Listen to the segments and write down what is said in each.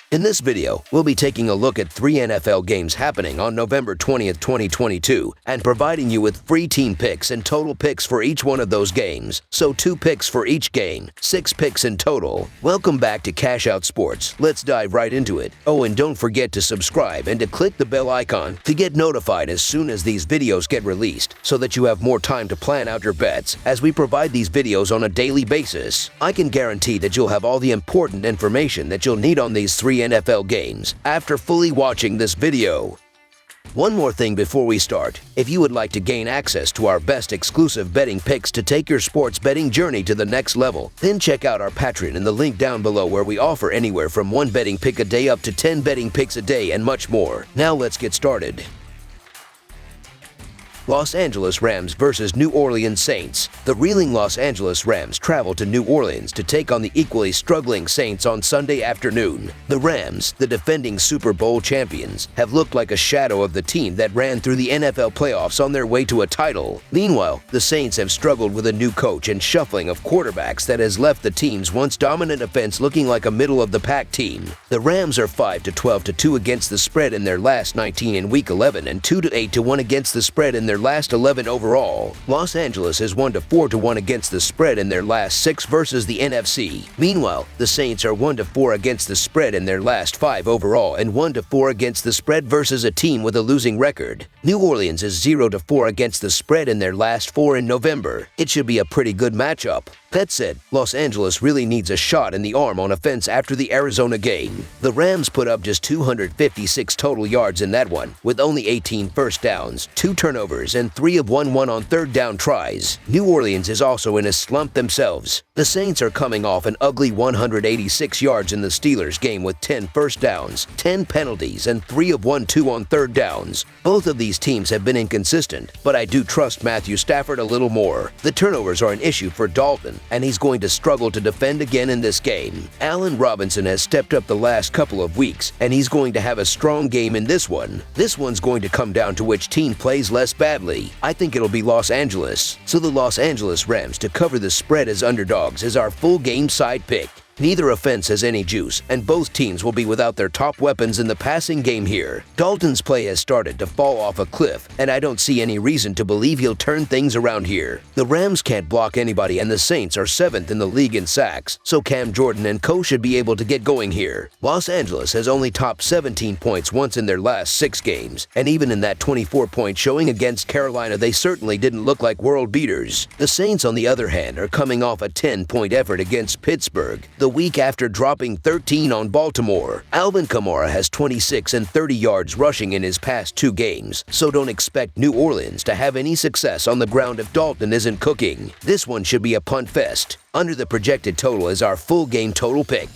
In this video, we'll be taking a look at 3 NFL games happening on November 20th, 2022, and providing you with free team picks and total picks for each one of those games. So 2 picks for each game, 6 picks in total. Welcome back to Cash Out Sports. Let's dive right into it. Oh, and don't forget to subscribe and to click the bell icon to get notified as soon as these videos get released, so that you have more time to plan out your bets as we provide these videos on a daily basis. I can guarantee that you'll have all the important information that you'll need on these 3 NFL games after fully watching this video. One more thing before we start. If you would like to gain access to our best exclusive betting picks to take your sports betting journey to the next level, then check out our Patreon in the link down below, where we offer anywhere from 1 betting pick a day up to 10 betting picks a day and much more. Now let's get started. Los Angeles Rams versus New Orleans Saints. The reeling Los Angeles Rams travel to New Orleans to take on the equally struggling Saints on Sunday afternoon. The Rams, the defending Super Bowl champions, have looked like a shadow of the team that ran through the NFL playoffs on their way to a title. Meanwhile, the Saints have struggled with a new coach and shuffling of quarterbacks that has left the team's once dominant offense looking like a middle-of-the-pack team. The Rams are 5-12-2 against the spread in their last 19 in Week 11 and 2-8-1 against the spread in their last 11 overall. Los Angeles is 1-4-1 against the spread in their last 6 versus the NFC. Meanwhile, the Saints are 1-4 against the spread in their last 5 overall and 1-4 against the spread versus a team with a losing record. New Orleans is 0-4 against the spread in their last 4 in November. It should be a pretty good matchup. That said, Los Angeles really needs a shot in the arm on offense after the Arizona game. The Rams put up just 256 total yards in that one, with only 18 first downs, 2 turnovers, and 3 of 1 on third down tries. New Orleans is also in a slump themselves. The Saints are coming off an ugly 186 yards in the Steelers game with 10 first downs, 10 penalties, and 3 of 1 on third downs. Both of these teams have been inconsistent, but I do trust Matthew Stafford a little more. The turnovers are an issue for Dalton, and he's going to struggle to defend again in this game. Allen Robinson has stepped up the last couple of weeks, and he's going to have a strong game in this one. This one's going to come down to which team plays less badly. I think it'll be Los Angeles. So the Los Angeles Rams to cover the spread as underdogs is our full game side pick. Neither offense has any juice, and both teams will be without their top weapons in the passing game here. Dalton's play has started to fall off a cliff, and I don't see any reason to believe he'll turn things around here. The Rams can't block anybody, and the Saints are 7th in the league in sacks, so Cam Jordan and co should be able to get going here. Los Angeles has only topped 17 points once in their last 6 games, and even in that 24-point showing against Carolina, they certainly didn't look like world beaters. The Saints, on the other hand, are coming off a 10-point effort against Pittsburgh the week after dropping 13 on Baltimore. Alvin Kamara has 26 and 30 yards rushing in his past 2 games, so don't expect New Orleans to have any success on the ground if Dalton isn't cooking. This one should be a punt fest. Under the projected total is our full game total pick.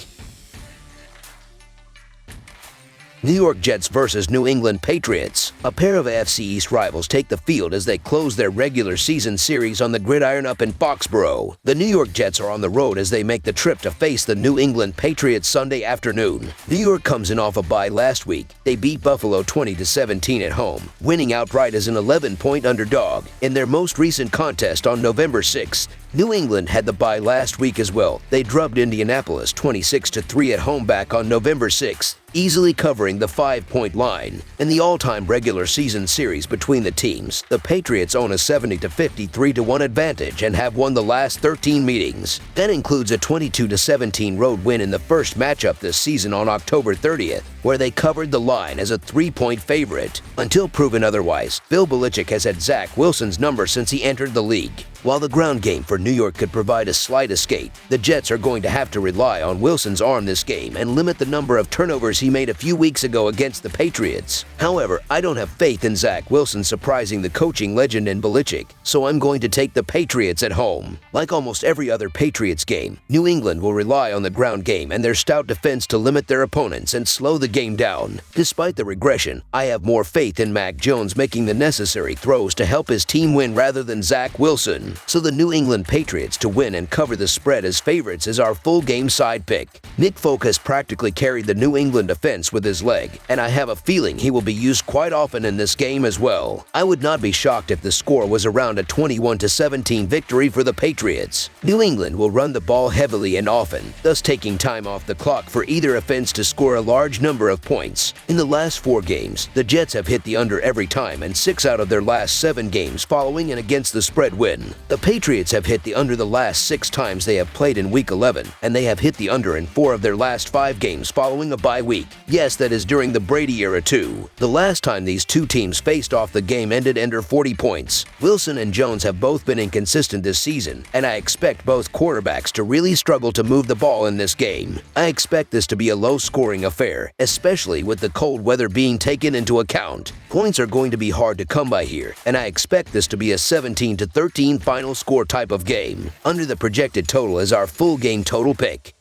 New York Jets versus New England Patriots. A pair of AFC East rivals take the field as they close their regular season series on the gridiron up in Foxborough. The New York Jets are on the road as they make the trip to face the New England Patriots Sunday afternoon. New York comes in off a bye last week. They beat Buffalo 20-17 at home, winning outright as an 11-point underdog in their most recent contest on November 6th. New England had the bye last week as well. They drubbed Indianapolis 26-3 at home back on November 6th, easily covering the 5-point line. In the all-time regular season series between the teams, the Patriots own a 70-53-1 advantage and have won the last 13 meetings. That includes a 22-17 road win in the first matchup this season on October 30th, where they covered the line as a 3-point favorite. Until proven otherwise, Bill Belichick has had Zach Wilson's number since he entered the league. While the ground game for New York could provide a slight escape, the Jets are going to have to rely on Wilson's arm this game and limit the number of turnovers he made a few weeks ago against the Patriots. However, I don't have faith in Zach Wilson surprising the coaching legend in Belichick, so I'm going to take the Patriots at home. Like almost every other Patriots game, New England will rely on the ground game and their stout defense to limit their opponents and slow the game down. Despite the regression, I have more faith in Mac Jones making the necessary throws to help his team win rather than Zach Wilson. So the New England Patriots to win and cover the spread as favorites is our full game side pick. Nick Folk has practically carried the New England offense with his leg, and I have a feeling he will be used quite often in this game as well. I would not be shocked if the score was around a 21-17 victory for the Patriots. New England will run the ball heavily and often, thus taking time off the clock for either offense to score a large number of points. In the last 4 games, the Jets have hit the under every time in 6 out of their last 7 games following an against the spread win. The Patriots have hit the under the last 6 times they have played in Week 11, and they have hit the under in 4 of their last 5 games following a bye week. Yes, that is during the Brady era too. The last time these two teams faced off, the game ended under 40 points. Wilson and Jones have both been inconsistent this season, and I expect both quarterbacks to really struggle to move the ball in this game. I expect this to be a low-scoring affair, especially with the cold weather being taken into account. Points are going to be hard to come by here, and I expect this to be a 17-13 final score type of game. Under the projected total is our full game total pick.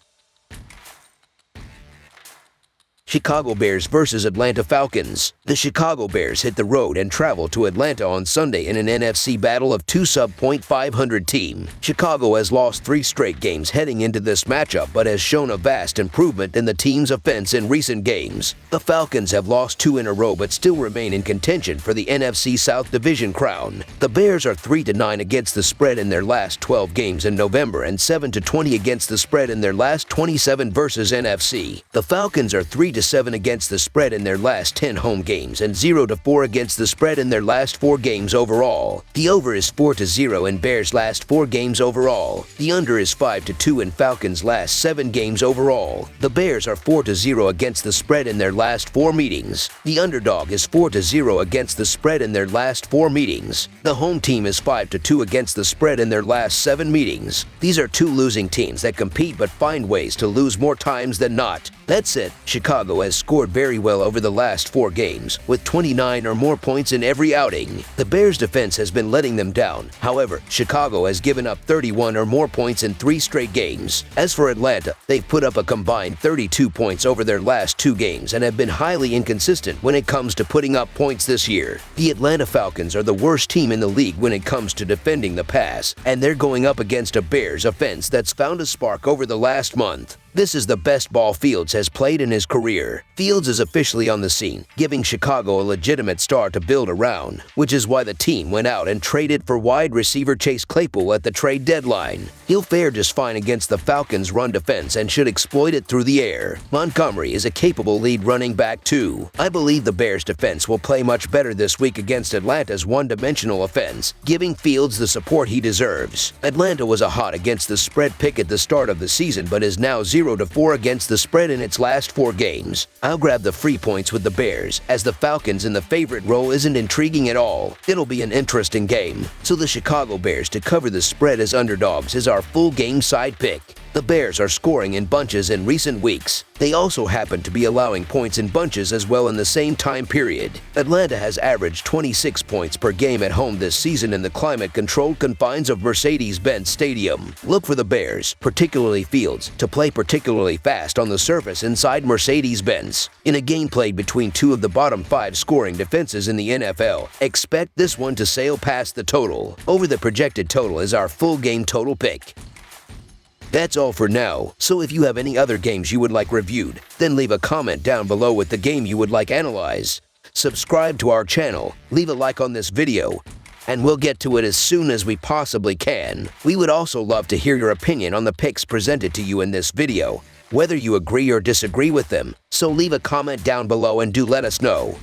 Chicago Bears versus Atlanta Falcons. The Chicago Bears hit the road and travel to Atlanta on Sunday in an NFC battle of 2 sub-.500 team. Chicago has lost 3 straight games heading into this matchup, but has shown a vast improvement in the team's offense in recent games. The Falcons have lost 2 in a row but still remain in contention for the NFC South Division crown. The Bears are 3-9 against the spread in their last 12 games in November and 7-20 against the spread in their last 27 versus NFC. The Falcons are 3-7 against the spread in their last 10 home games and 0-4 against the spread in their last 4 games overall. The over is 4-0 in Bears' last 4 games overall. The under is 5-2 in Falcons' last 7 games overall. The Bears are 4-0 against the spread in their last 4 meetings. The underdog is 4-0 against the spread in their last 4 meetings. The home team is 5-2 against the spread in their last 7 meetings. These are 2 losing teams that compete but find ways to lose more times than not. That said, Chicago has scored very well over the last 4 games, with 29 or more points in every outing. The Bears' defense has been letting them down. However, Chicago has given up 31 or more points in 3 straight games. As for Atlanta, they've put up a combined 32 points over their last 2 games and have been highly inconsistent when it comes to putting up points this year. The Atlanta Falcons are the worst team in the league when it comes to defending the pass, and they're going up against a Bears offense that's found a spark over the last month. This is the best ball Fields has played in his career. Fields is officially on the scene, giving Chicago a legitimate star to build around, which is why the team went out and traded for wide receiver Chase Claypool at the trade deadline. He'll fare just fine against the Falcons' run defense and should exploit it through the air. Montgomery is a capable lead running back too. I believe the Bears' defense will play much better this week against Atlanta's one-dimensional offense, giving Fields the support he deserves. Atlanta was a hot against the spread pick at the start of the season, but is now 0-4 against the spread in its last 4 games. I'll grab the free points with the Bears, as the Falcons in the favorite role isn't intriguing at all. It'll be an interesting game, so the Chicago Bears to cover the spread as underdogs is our full game side pick. The Bears are scoring in bunches in recent weeks. They also happen to be allowing points in bunches as well in the same time period. Atlanta has averaged 26 points per game at home this season in the climate-controlled confines of Mercedes-Benz Stadium. Look for the Bears, particularly Fields, to play particularly fast on the surface inside Mercedes-Benz. In a game played between 2 of the bottom 5 scoring defenses in the NFL, expect this one to sail past the total. Over the projected total is our full game total pick. That's all for now, so if you have any other games you would like reviewed, then leave a comment down below with the game you would like analyzed. Subscribe to our channel, leave a like on this video, and we'll get to it as soon as we possibly can. We would also love to hear your opinion on the picks presented to you in this video, whether you agree or disagree with them, so leave a comment down below and do let us know.